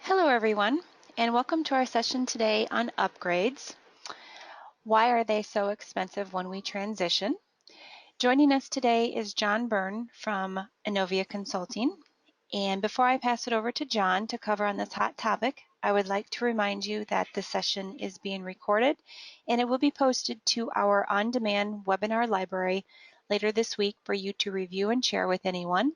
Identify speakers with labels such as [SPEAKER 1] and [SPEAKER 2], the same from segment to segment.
[SPEAKER 1] Hello everyone, and welcome to our session today on upgrades. Why are they so expensive when we transition? Joining us today is John Byrne from Innovia Consulting. And before I pass it over to John to cover on this hot topic, I would like to remind you that this session is being recorded and it will be posted to our on-demand webinar library later this week for you to review and share with anyone.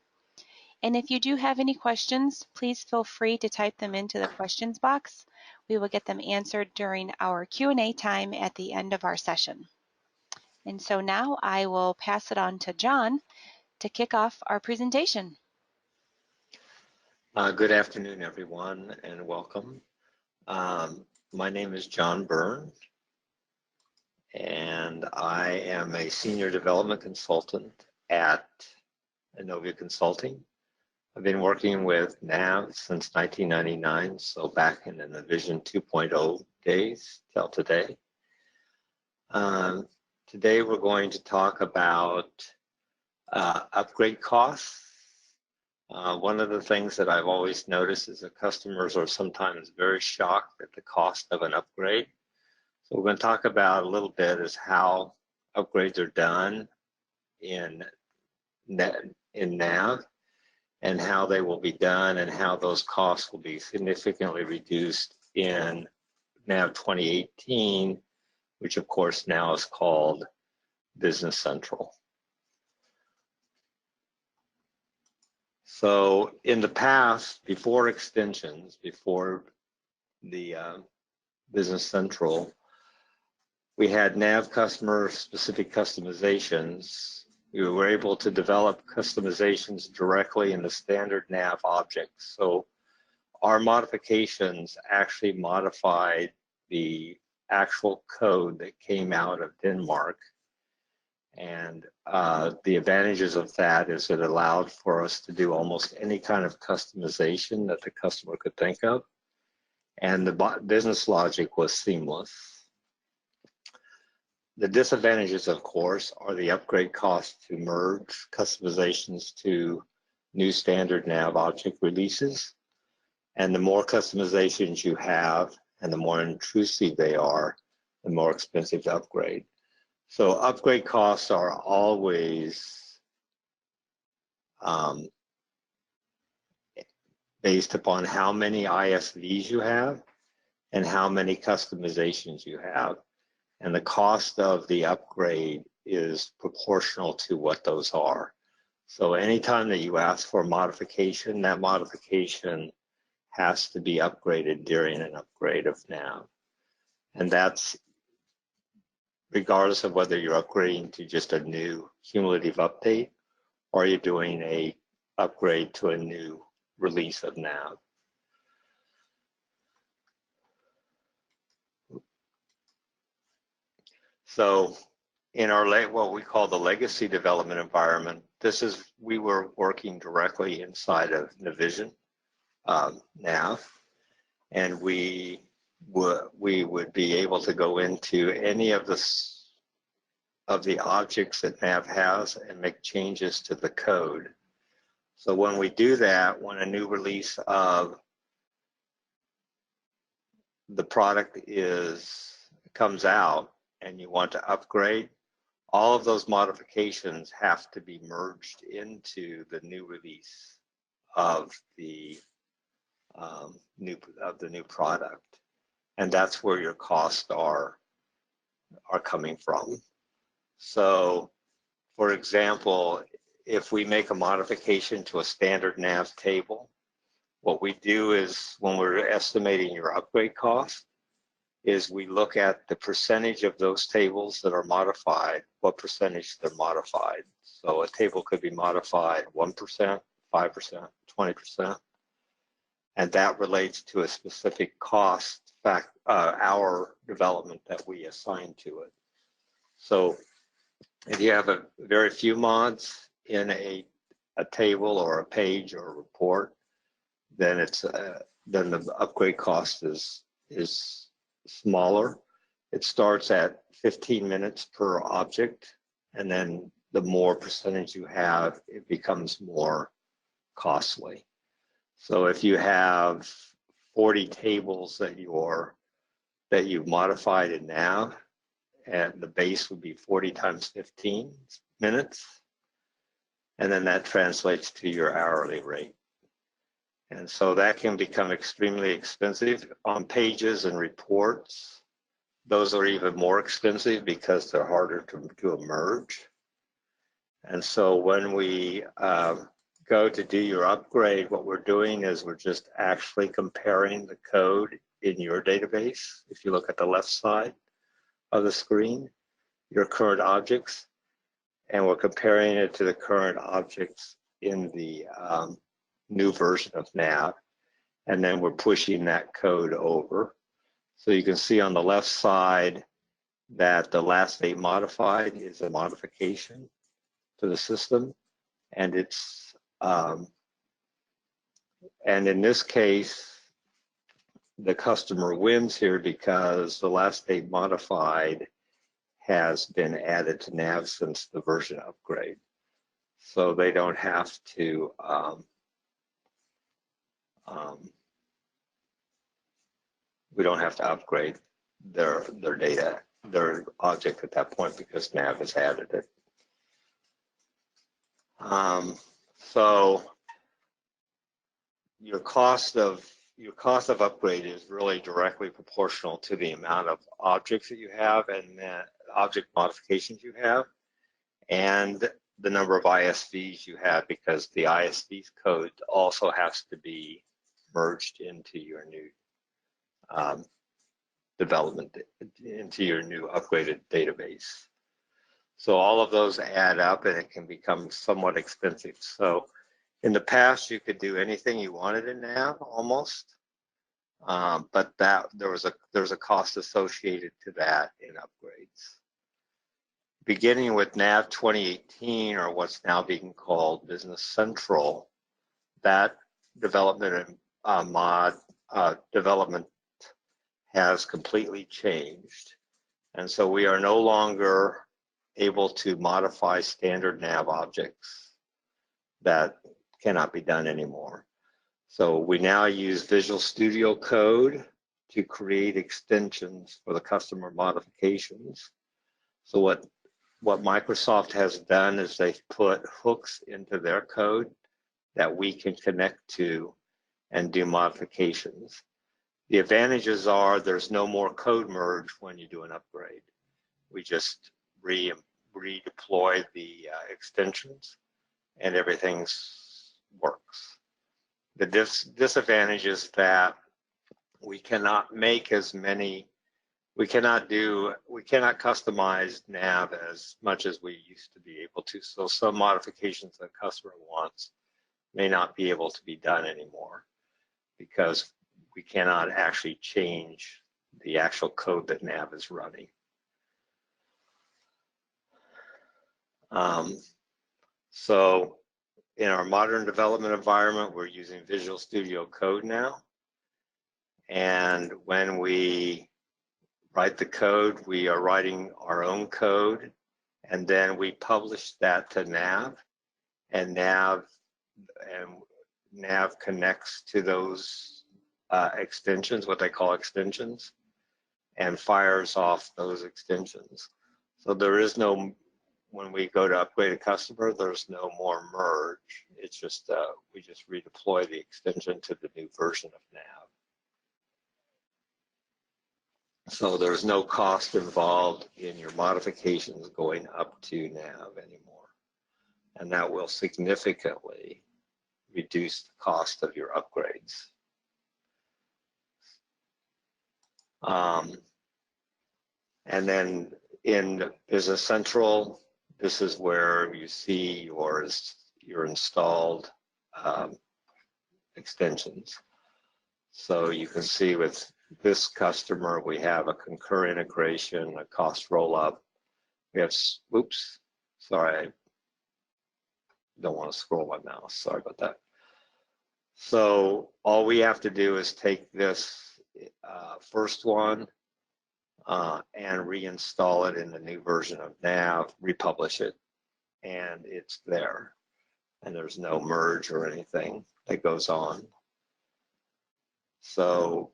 [SPEAKER 1] And if you do have any questions, please feel free to type them into the questions box. We will get them answered during our Q&A time at the end of our session. And so now I will pass it on to John to kick off our presentation.
[SPEAKER 2] Good afternoon, everyone, and welcome. My name is John Byrne, and I am a senior development consultant at Innovia Consulting. I've been working with NAV since 1999, so back in the Vision 2.0 days till today. Today we're going to talk about upgrade costs. One of the things that I've always noticed is that customers are sometimes very shocked at the cost of an upgrade. So we're going to talk about a little bit is how upgrades are done in NAV, and how they will be done and how those costs will be significantly reduced in NAV 2018, which of course now is called Business Central. So in the past, before extensions, before the Business Central, we had NAV customer specific customizations. We were able to develop customizations directly in the standard NAV objects. So our modifications actually modified the actual code that came out of Denmark. And the advantages of that is it allowed for us to do almost any kind of customization that the customer could think of. And the business logic was seamless. The disadvantages, of course, are the upgrade costs to merge customizations to new standard NAV object releases. And the more customizations you have and the more intrusive they are, the more expensive to upgrade. So upgrade costs are always based upon how many ISVs you have and how many customizations you have. And the cost of the upgrade is proportional to what those are. So anytime that you ask for a modification, that modification has to be upgraded during an upgrade of NAV. And that's regardless of whether you're upgrading to just a new cumulative update or you're doing a upgrade to a new release of NAV. So in our what we call the legacy development environment, we were working directly inside of Navision NAV, and we would be able to go into any of the objects that NAV has and make changes to the code. So when we do that, when a new release of the product comes out, and you want to upgrade, all of those modifications have to be merged into the new release of the new product, and that's where your costs are coming from. So, for example, if we make a modification to a standard NAV table, what we do is when we're estimating your upgrade cost, is we look at the percentage of those tables that are modified, what percentage they're modified. So a table could be modified 1%, 5%, 20%, and that relates to a specific cost hour development that we assign to it. So if you have a very few mods in a table or a page or a report, then then the upgrade cost is smaller. It starts at 15 minutes per object, and then the more percentage you have, it becomes more costly. So if you have 40 tables that you've modified in Nav, and the base would be 40 times 15 minutes, and then that translates to your hourly rate. And so that can become extremely expensive on pages and reports. Those are even more expensive because they're harder to emerge. And so when we go to do your upgrade, what we're doing is we're just actually comparing the code in your database. If you look at the left side of the screen, your current objects, and we're comparing it to the current objects in the new version of Nav, and then we're pushing that code over. So you can see on the left side that the last date modified is a modification to the system, and it's and in this case the customer wins here because the last date modified has been added to Nav since the version upgrade, so they don't have to we don't have to upgrade their data, their object at that point, because Nav has added it. So your cost of upgrade is really directly proportional to the amount of objects that you have and the object modifications you have, and the number of ISVs you have, because the ISV's code also has to be merged into your new development, into your new upgraded database. So all of those add up, and it can become somewhat expensive. So in the past, you could do anything you wanted in Nav almost, but there was a cost associated to that in upgrades. Beginning with Nav 2018, or what's now being called Business Central, that development and development has completely changed, and so we are no longer able to modify standard Nav objects. That cannot be done anymore. So we now use Visual Studio Code to create extensions for the customer modifications. So what Microsoft has done is they've put hooks into their code that we can connect to and do modifications. The advantages are there's no more code merge when you do an upgrade. We just redeploy the extensions, and everything works. The disadvantage is that we cannot make as many, we cannot customize Nav as much as we used to be able to. So some modifications that a customer wants may not be able to be done anymore because we cannot actually change the actual code that Nav is running. So in our modern development environment, we're using Visual Studio Code now. And when we write the code, we are writing our own code, and then we publish that to Nav, and Nav connects to those extensions, what they call extensions, and fires off those extensions. So there is no, when we go to upgrade a customer, there's no more merge. It's just, we just redeploy the extension to the new version of Nav. So there's no cost involved in your modifications going up to Nav anymore. And that will significantly reduce the cost of your upgrades. And then in Business Central, this is where you see your installed extensions. So you can see with this customer, we have a concur integration, a cost rollup. We have, oops, sorry, I don't want to scroll my mouse, sorry about that. So all we have to do is take this first one and reinstall it in the new version of Nav, republish it, and it's there. And there's no merge or anything that goes on. So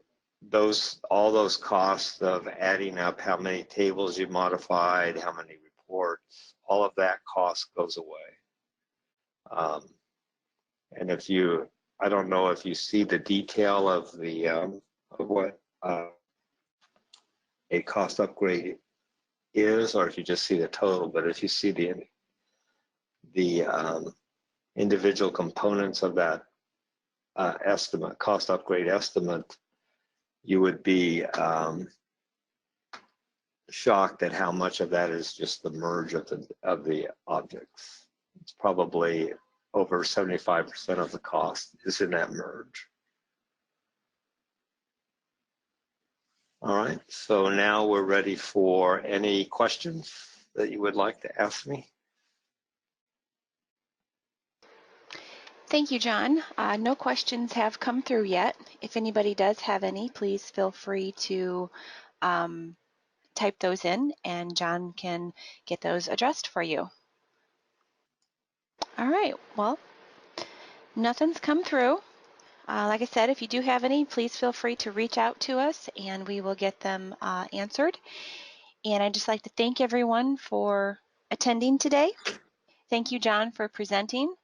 [SPEAKER 2] all those costs of adding up how many tables you modified, how many reports, all of that cost goes away. And I don't know if you see the detail of what a cost upgrade is, or if you just see the total. But if you see the individual components of that cost upgrade estimate, you would be shocked at how much of that is just the merge of the objects. It's probably over 75% of the cost is in that merge. All right, so now we're ready for any questions that you would like to ask me.
[SPEAKER 1] Thank you, John. No questions have come through yet. If anybody does have any, please feel free to type those in and John can get those addressed for you. All right, well, nothing's come through. Like I said, if you do have any, please feel free to reach out to us and we will get them answered. And I'd just like to thank everyone for attending today. Thank you, John, for presenting.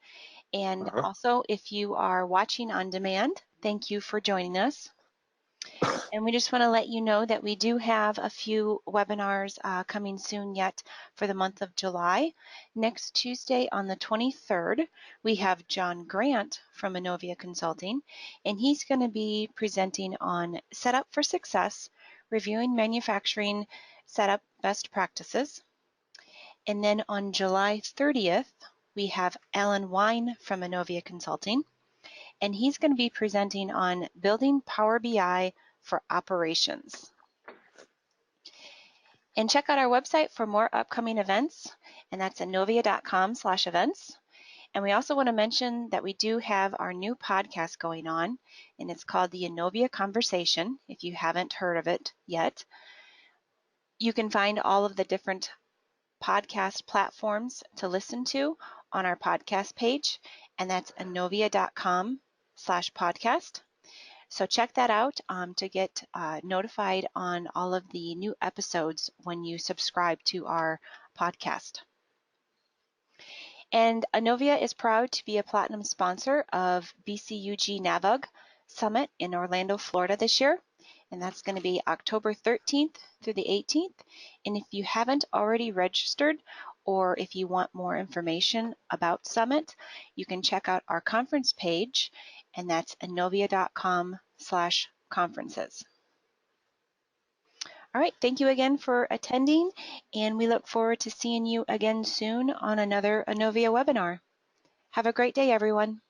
[SPEAKER 1] And also, if you are watching on demand, thank you for joining us. And we just want to let you know that we do have a few webinars coming soon yet for the month of July. Next Tuesday on the 23rd, we have John Grant from Innovia Consulting, and he's going to be presenting on Setup for Success, reviewing manufacturing setup best practices. And then on July 30th, we have Alan Wine from Innovia Consulting, and he's going to be presenting on building Power BI for operations. And check out our website for more upcoming events, and that's innovia.com/events. And we also want to mention that we do have our new podcast going on, and it's called the Innovia Conversation, if you haven't heard of it yet. You can find all of the different podcast platforms to listen to on our podcast page, and that's innovia.com/podcast. So check that out to get notified on all of the new episodes when you subscribe to our podcast. And Innovia is proud to be a platinum sponsor of BCUG NAVUG Summit in Orlando, Florida this year. And that's going to be October 13th through the 18th. And if you haven't already registered, or if you want more information about Summit, you can check out our conference page, and that's innovia.com/conferences. All right, thank you again for attending, and we look forward to seeing you again soon on another Innovia webinar. Have a great day, everyone.